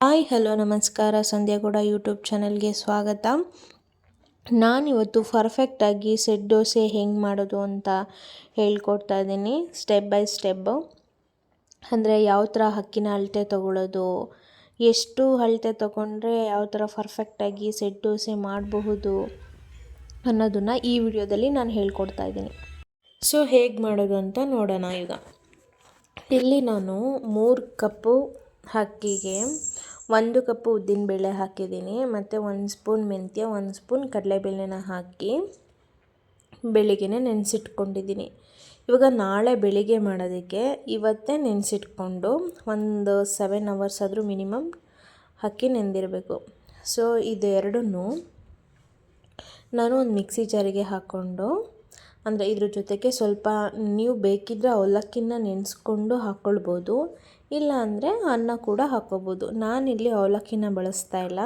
Hi hello ನಮಸ್ಕಾರ. ಸಂಧ್ಯಾಗೌಡ YouTube ಚಾನಲ್ಗೆ ಸ್ವಾಗತ. ನಾನಿವತ್ತು ಪರ್ಫೆಕ್ಟಾಗಿ ಸೆಟ್ ದೋಸೆ ಹೆಂಗೆ ಮಾಡೋದು ಅಂತ ಹೇಳ್ಕೊಡ್ತಾ ಇದ್ದೀನಿ, ಸ್ಟೆಪ್ ಬೈ ಸ್ಟೆಪ್ಪು. ಅಂದರೆ ಯಾವ ಥರ ಅಕ್ಕಿನ ಅಳತೆ ತೊಗೊಳ್ಳೋದು, ಎಷ್ಟು ಅಳತೆ ತೊಗೊಂಡ್ರೆ ಯಾವ ಥರ ಪರ್ಫೆಕ್ಟಾಗಿ ಸೆಟ್ ದೋಸೆ ಮಾಡಬಹುದು ಅನ್ನೋದನ್ನು ಈ ವಿಡಿಯೋದಲ್ಲಿ ನಾನು ಹೇಳ್ಕೊಡ್ತಾ ಇದ್ದೀನಿ. ಸೊ ಹೇಗೆ ಮಾಡೋದು ಅಂತ ನೋಡೋಣ. ಈಗ ಇಲ್ಲಿ ನಾನು 3 ಕಪ್ಪು ಅಕ್ಕಿಗೆ 1 ಕಪ್ಪು ಉದ್ದಿನಬೇಳೆ ಹಾಕಿದ್ದೀನಿ, ಮತ್ತು 1 ಸ್ಪೂನ್ ಮೆಂತ್ಯ, 1 ಸ್ಪೂನ್ ಕಡಲೆಬೇಳೆನ ಹಾಕಿ ಬೆಳಿಗ್ಗೆ ನೆನೆಸಿಟ್ಕೊಂಡಿದ್ದೀನಿ. ಇವಾಗ ನಾಳೆ ಬೆಳಿಗ್ಗೆ ಮಾಡೋದಕ್ಕೆ ಇವತ್ತೇ ನೆನೆಸಿಟ್ಕೊಂಡು ಒಂದು 7 ಅವರ್ಸ್ ಆದರೂ ಮಿನಿಮಮ್ ಅಕ್ಕಿ ನೆಂದಿರಬೇಕು. ಸೊ ಇದೆರಡನ್ನೂ ನಾನು ಒಂದು ಮಿಕ್ಸಿ ಜಾರಿಗೆ ಹಾಕ್ಕೊಂಡು, ಅಂದರೆ ಇದ್ರ ಜೊತೆಗೆ ಸ್ವಲ್ಪ ನೀವು ಬೇಕಿದ್ದರೆ ಅವಲಕ್ಕಿನ ನೆನೆಸ್ಕೊಂಡು ಹಾಕ್ಕೊಳ್ಬೋದು, ಇಲ್ಲ ಅಂದರೆ ಅನ್ನ ಕೂಡ ಹಾಕ್ಕೋಬೋದು. ನಾನಿಲ್ಲಿ ಅವಲಕ್ಕಿನ ಬಳಸ್ತಾ ಇಲ್ಲ,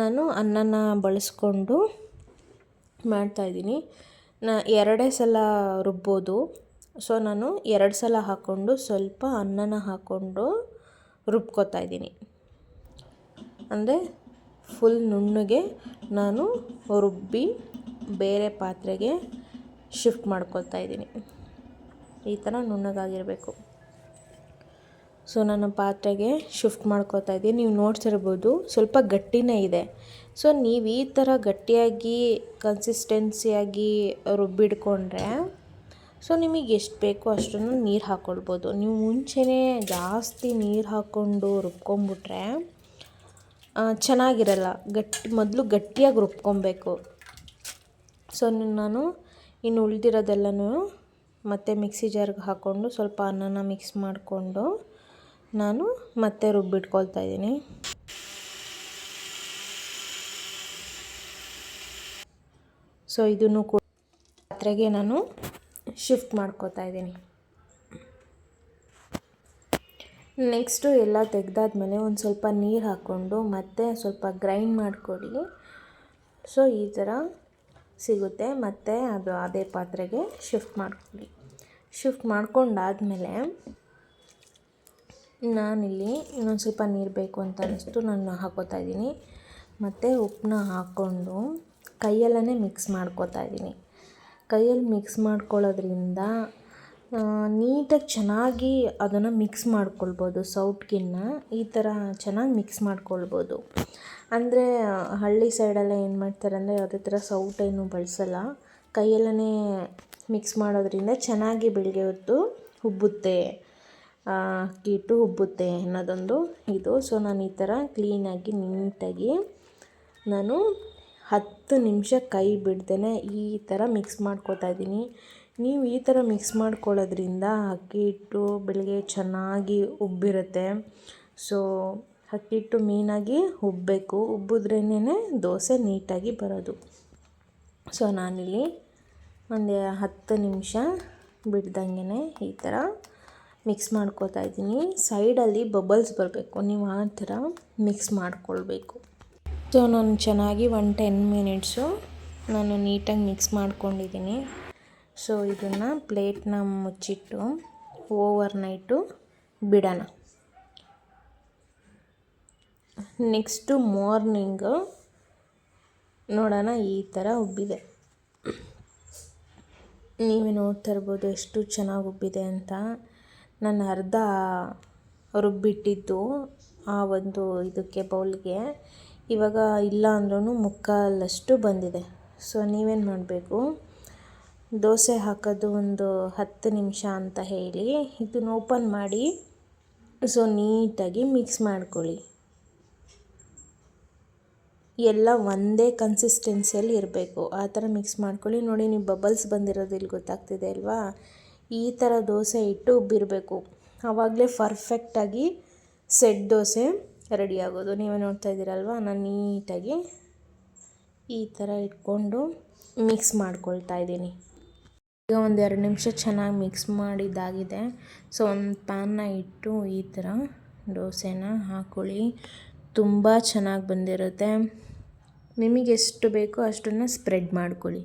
ನಾನು ಅನ್ನನ ಬಳಸ್ಕೊಂಡು ಮಾಡ್ತಾಯಿದ್ದೀನಿ. 2 ಸಲ ರುಬ್ಬೋದು. ಸೊ ನಾನು 2 ಸಲ ಹಾಕ್ಕೊಂಡು ಸ್ವಲ್ಪ ಅನ್ನನ ಹಾಕ್ಕೊಂಡು ರುಬ್ಕೋತಾ ಇದ್ದೀನಿ. ಅಂದರೆ ಫುಲ್ ನುಣ್ಣಗೆ ನಾನು ರುಬ್ಬಿ ಬೇರೆ ಪಾತ್ರೆಗೆ ಶಿಫ್ಟ್ ಮಾಡ್ಕೊತಾ ಇದ್ದೀನಿ. ಈ ಥರ ನುಣ್ಣಗಾಗಿರಬೇಕು. ಸೊ ನಾನು ಪಾತ್ರೆಗೆ ಶಿಫ್ಟ್ ಮಾಡ್ಕೊತಾ ಇದ್ದೀನಿ. ನೀವು ನೋಡ್ತಿರ್ಬೋದು ಸ್ವಲ್ಪ ಗಟ್ಟಿನೇ ಇದೆ. ಸೊ ನೀವು ಈ ಥರ ಗಟ್ಟಿಯಾಗಿ ಕನ್ಸಿಸ್ಟೆನ್ಸಿಯಾಗಿ ರುಬ್ಬಿಡ್ಕೊಂಡ್ರೆ ಸೊ ನಿಮಗೆ ಎಷ್ಟು ಬೇಕೋ ಅಷ್ಟನ್ನು ನೀರು ಹಾಕ್ಕೊಳ್ಬೋದು. ನೀವು ಮುಂಚೆನೇ ಜಾಸ್ತಿ ನೀರು ಹಾಕ್ಕೊಂಡು ರುಬ್ಕೊಂಬಿಟ್ರೆ ಚೆನ್ನಾಗಿರಲ್ಲ. ಮೊದಲು ಗಟ್ಟಿಯಾಗಿ ರುಬ್ಕೊಬೇಕು. ಸೊ ನಾನು ಇನ್ನು ಉಳಿದಿರೋದೆಲ್ಲನೂ ಮತ್ತೆ ಮಿಕ್ಸಿ ಜಾರ್ಗೆ ಹಾಕ್ಕೊಂಡು ಸ್ವಲ್ಪ ಅನ್ನನ ಮಿಕ್ಸ್ ಮಾಡಿಕೊಂಡು ನಾನು ಮತ್ತೆ ರುಬ್ಬಿಟ್ಕೊಳ್ತಾ ಇದ್ದೀನಿ. ಸೊ ಇದನ್ನು ಕೂಡ ಪಾತ್ರೆಗೆ ನಾನು ಶಿಫ್ಟ್ ಮಾಡ್ಕೋತಾ ಇದ್ದೀನಿ. ನೆಕ್ಸ್ಟು ಎಲ್ಲ ತೆಗೆದಾದ್ಮೇಲೆ ಒಂದು ಸ್ವಲ್ಪ ನೀರು ಹಾಕ್ಕೊಂಡು ಮತ್ತೆ ಸ್ವಲ್ಪ ಗ್ರೈಂಡ್ ಮಾಡ್ಕೊಳ್ಳಿ. ಸೊ ಈ ಥರ ಸಿಗುತ್ತೆ. ಮತ್ತು ಅದು ಅದೇ ಪಾತ್ರೆಗೆ ಶಿಫ್ಟ್ ಮಾಡ್ಕೊಳ್ಳಿ. ಶಿಫ್ಟ್ ಮಾಡ್ಕೊಂಡಾದಮೇಲೆ ನಾನಿಲ್ಲಿ ಇನ್ನೊಂದು ಸ್ವಲ್ಪ ನೀರು ಬೇಕು ಅಂತ ಅನ್ನಿಸ್ತು, ನಾನು ಹಾಕ್ಕೋತಾ ಇದ್ದೀನಿ. ಮತ್ತು ಉಪ್ಪನ್ನ ಹಾಕ್ಕೊಂಡು ಕೈಯಲ್ಲೇ ಮಿಕ್ಸ್ ಮಾಡ್ಕೋತಾ ಇದ್ದೀನಿ. ಕೈಯಲ್ಲಿ ಮಿಕ್ಸ್ ಮಾಡ್ಕೊಳ್ಳೋದ್ರಿಂದ ನೀಟಾಗಿ ಚೆನ್ನಾಗಿ ಅದನ್ನು ಮಿಕ್ಸ್ ಮಾಡ್ಕೊಳ್ಬೋದು. ಸೌಟ್ಗಿನ್ನ ಈ ಥರ ಚೆನ್ನಾಗಿ ಮಿಕ್ಸ್ ಮಾಡ್ಕೊಳ್ಬೋದು. ಅಂದರೆ ಹಳ್ಳಿ ಸೈಡೆಲ್ಲ ಏನು ಮಾಡ್ತಾರೆ ಅಂದರೆ ಯಾವುದೇ ಥರ ಸೌಟೇನು ಬಳಸಲ್ಲ, ಕೈಯಲ್ಲೇ ಮಿಕ್ಸ್ ಮಾಡೋದ್ರಿಂದ ಚೆನ್ನಾಗಿ ಬೆಳಗ್ಗೆ ಹೊತ್ತು ಉಬ್ಬುತ್ತೆ, ಅಕ್ಕಿ ಹಿಟ್ಟು ಉಬ್ಬುತ್ತೆ ಅನ್ನೋದೊಂದು ಇದು. ಸೊ ನಾನು ಈ ಥರ ಕ್ಲೀನಾಗಿ ನೀಟಾಗಿ ನಾನು 10 ನಿಮಿಷ ಕೈ ಬಿಡ್ದೇ ಈ ಥರ ಮಿಕ್ಸ್ ಮಾಡ್ಕೋತಾ ಇದ್ದೀನಿ. ನೀವು ಈ ಥರ ಮಿಕ್ಸ್ ಮಾಡ್ಕೊಳ್ಳೋದ್ರಿಂದ ಅಕ್ಕಿ ಹಿಟ್ಟು ಬೆಳಗ್ಗೆ ಚೆನ್ನಾಗಿ ಉಬ್ಬಿರುತ್ತೆ. ಸೊ ಅಕ್ಕಿ ಹಿಟ್ಟು ಮೇಯ್ನಾಗಿ ಉಬ್ಬಬೇಕು, ಉಬ್ಬಿದ್ರೇನೆ ದೋಸೆ ನೀಟಾಗಿ ಬರೋದು. ಸೊ ನಾನಿಲ್ಲಿ ಒಂದು 10 ನಿಮಿಷ ಬಿಡ್ದಂಗೆ ಈ ಥರ ಮಿಕ್ಸ್ ಮಾಡ್ಕೋತಾ ಇದ್ದೀನಿ. ಸೈಡಲ್ಲಿ ಬಬಲ್ಸ್ ಬರಬೇಕು, ನೀವು ಆ ಥರ ಮಿಕ್ಸ್ ಮಾಡ್ಕೊಳ್ಬೇಕು. ಸೊ ನಾನು ಚೆನ್ನಾಗಿ 10 ಮಿನಿಟ್ಸು ನಾನು ನೀಟಾಗಿ ಮಿಕ್ಸ್ ಮಾಡ್ಕೊಂಡಿದ್ದೀನಿ. ಸೊ ಇದನ್ನು ಪ್ಲೇಟ್ನ ಮುಚ್ಚಿಟ್ಟು ಓವರ್ನೈಟು ಬಿಡೋಣ. ನೆಕ್ಸ್ಟು ಮಾರ್ನಿಂಗು ನೋಡೋಣ ಈ ಥರ ಉಬ್ಬಿದೆ. ನೀವೇ ನೋಡ್ತಾ ಇರ್ಬೋದು ಎಷ್ಟು ಚೆನ್ನಾಗಿ ಉಬ್ಬಿದೆ ಅಂತ. ನಾನು ಅರ್ಧ ರುಬ್ಬಿಟ್ಟಿದ್ದು ಆ ಒಂದು ಇದಕ್ಕೆ ಬೌಲ್ಗೆ, ಇವಾಗ ಇಲ್ಲ ಅಂದ್ರೂ ಮುಕ್ಕಾಲಷ್ಟು ಬಂದಿದೆ. ಸೊ ನೀವೇನು ಮಾಡಬೇಕು, ದೋಸೆ ಹಾಕೋದು ಒಂದು 10 ನಿಮಿಷ ಅಂತ ಹೇಳಿ ಇದನ್ನು ಓಪನ್ ಮಾಡಿ ಸೊ ನೀಟಾಗಿ ಮಿಕ್ಸ್ ಮಾಡ್ಕೊಳ್ಳಿ. ಎಲ್ಲ ಒಂದೇ ಕನ್ಸಿಸ್ಟೆನ್ಸಿಯಲ್ಲಿ ಇರಬೇಕು, ಆ ಥರ ಮಿಕ್ಸ್ ಮಾಡ್ಕೊಳ್ಳಿ. ನೋಡಿ, ನೀವು ಬಬಲ್ಸ್ ಬಂದಿರೋದು ಇಲ್ಲಿ ಗೊತ್ತಾಗ್ತಿದೆ ಅಲ್ವಾ? ಈ ಥರ ದೋಸೆ ಇಟ್ಟು ಉಬ್ಬಿರಬೇಕು, ಆವಾಗಲೇ ಪರ್ಫೆಕ್ಟಾಗಿ ಸೆಟ್ ದೋಸೆ ರೆಡಿ ಆಗೋದು. ನೀವೇ ನೋಡ್ತಾ ಇದ್ದೀರಲ್ವ, ನಾನು ನೀಟಾಗಿ ಈ ಥರ ಇಟ್ಕೊಂಡು ಮಿಕ್ಸ್ ಮಾಡ್ಕೊಳ್ತಾ ಇದ್ದೀನಿ. ಈಗ ಒಂದು 2 ನಿಮಿಷ ಚೆನ್ನಾಗಿ ಮಿಕ್ಸ್ ಮಾಡಿದ್ದಾಗಿದೆ. ಸೊ ಒಂದು ಪ್ಯಾನ್ನ ಇಟ್ಟು ಈ ಥರ ದೋಸೆನ ಹಾಕ್ಕೊಳ್ಳಿ, ತುಂಬ ಚೆನ್ನಾಗಿ ಬಂದಿರುತ್ತೆ. ನಿಮಗೆ ಎಷ್ಟು ಬೇಕೋ ಅಷ್ಟನ್ನು ಸ್ಪ್ರೆಡ್ ಮಾಡ್ಕೊಳ್ಳಿ.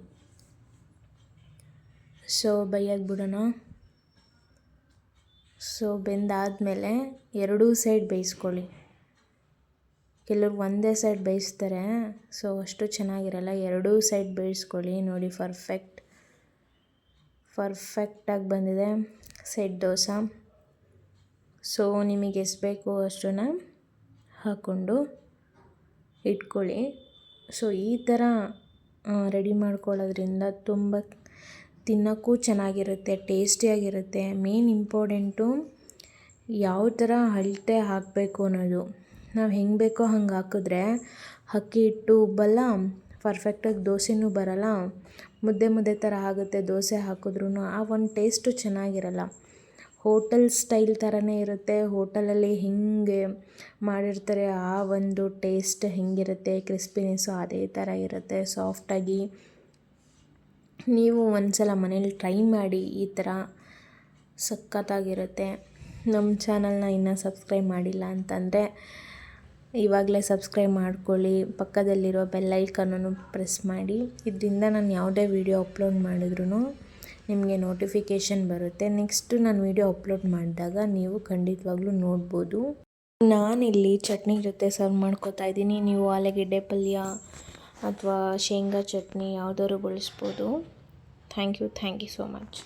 ಸೊ ಬೇಯಕ್ಕೆ ಬಿಡೋಣ. ಸೊ ಬೆಂದಾದಮೇಲೆ ಎರಡೂ ಸೈಡ್ ಬೇಯಿಸ್ಕೊಳ್ಳಿ. ಕೆಲವ್ರು ಒಂದೇ ಸೈಡ್ ಬೇಯಿಸ್ತಾರೆ, ಸೊ ಅಷ್ಟು ಚೆನ್ನಾಗಿರಲ್ಲ. ಎರಡೂ ಸೈಡ್ ಬೇಯಿಸ್ಕೊಳ್ಳಿ. ನೋಡಿ ಪರ್ಫೆಕ್ಟಾಗಿ ಬಂದಿದೆ ಸೆಟ್ ದೋಸೆ. ಸೊ ನಿಮಗೆ ಎಷ್ಟು ಬೇಕೋ ಅಷ್ಟನ್ನು ಹಾಕ್ಕೊಂಡು ಇಟ್ಕೊಳ್ಳಿ. ಸೊ ಈ ಥರ ರೆಡಿ ಮಾಡ್ಕೊಳ್ಳೋದ್ರಿಂದ ತುಂಬ ತಿನ್ನೋಕ್ಕೂ ಚೆನ್ನಾಗಿರುತ್ತೆ, ಟೇಸ್ಟಿಯಾಗಿರುತ್ತೆ. ಮೇನ್ ಇಂಪಾರ್ಟೆಂಟು ಯಾವ ಥರ ಅಳತೆ ಹಾಕಬೇಕು ಅನ್ನೋದು. ನಾವು ಹೆಂಗೆ ಬೇಕೋ ಹಂಗೆ ಹಾಕಿದ್ರೆ ಅಕ್ಕಿ ಹಿಟ್ಟು ಉಬ್ಬಲ್ಲ, ಪರ್ಫೆಕ್ಟಾಗಿ ದೋಸೆನೂ ಬರಲ್ಲ, ಮುದ್ದೆ ಥರ ಆಗುತ್ತೆ. ದೋಸೆ ಹಾಕಿದ್ರೂ ಆ ಒಂದು ಟೇಸ್ಟು ಚೆನ್ನಾಗಿರಲ್ಲ. ಹೋಟೆಲ್ ಸ್ಟೈಲ್ ಥರನೇ ಇರುತ್ತೆ. ಹೋಟೆಲಲ್ಲಿ ಹೆಂಗೆ ಮಾಡಿರ್ತಾರೆ ಆ ಒಂದು ಟೇಸ್ಟ್ ಹೆಂಗಿರುತ್ತೆ, ಕ್ರಿಸ್ಪಿನೆಸ್ಸು ಅದೇ ಥರ ಇರುತ್ತೆ, ಸಾಫ್ಟಾಗಿ. ನೀವು ಒಂದ್ಸಲ ಮನೇಲಿ ಟ್ರೈ ಮಾಡಿ, ಈ ಥರ ಸಖತ್ತಾಗಿರುತ್ತೆ. ನಮ್ಮ ಚಾನಲ್ನ ಇನ್ನೂ ಸಬ್ಸ್ಕ್ರೈಬ್ ಮಾಡಿಲ್ಲ ಅಂತಂದರೆ ಇವಾಗಲೇ ಸಬ್ಸ್ಕ್ರೈಬ್ ಮಾಡ್ಕೊಳ್ಳಿ. ಪಕ್ಕದಲ್ಲಿರೋ ಬೆಲ್ ಐಕಾನನ್ನು ಪ್ರೆಸ್ ಮಾಡಿ. ಇದರಿಂದ ನಾನು ಯಾವುದೇ ವೀಡಿಯೋ ಅಪ್ಲೋಡ್ ಮಾಡಿದ್ರೂ ನಿಮಗೆ ನೋಟಿಫಿಕೇಷನ್ ಬರುತ್ತೆ. ನೆಕ್ಸ್ಟ್ ನಾನು ವೀಡಿಯೋ ಅಪ್ಲೋಡ್ ಮಾಡಿದಾಗ ನೀವು ಖಂಡಿತವಾಗ್ಲೂ ನೋಡ್ಬೋದು. ನಾನಿಲ್ಲಿ ಚಟ್ನಿ ಜೊತೆ ಸರ್ವ್ ಮಾಡ್ಕೊತಾ ಇದ್ದೀನಿ. ನೀವು ಆಲೂಗೆಡ್ಡೆ ಪಲ್ಯ ಅಥವಾ ಶೇಂಗಾ ಚಟ್ನಿ ಯಾವುದಾದ್ರು ಬಳಸ್ಬೋದು. Thank you so much.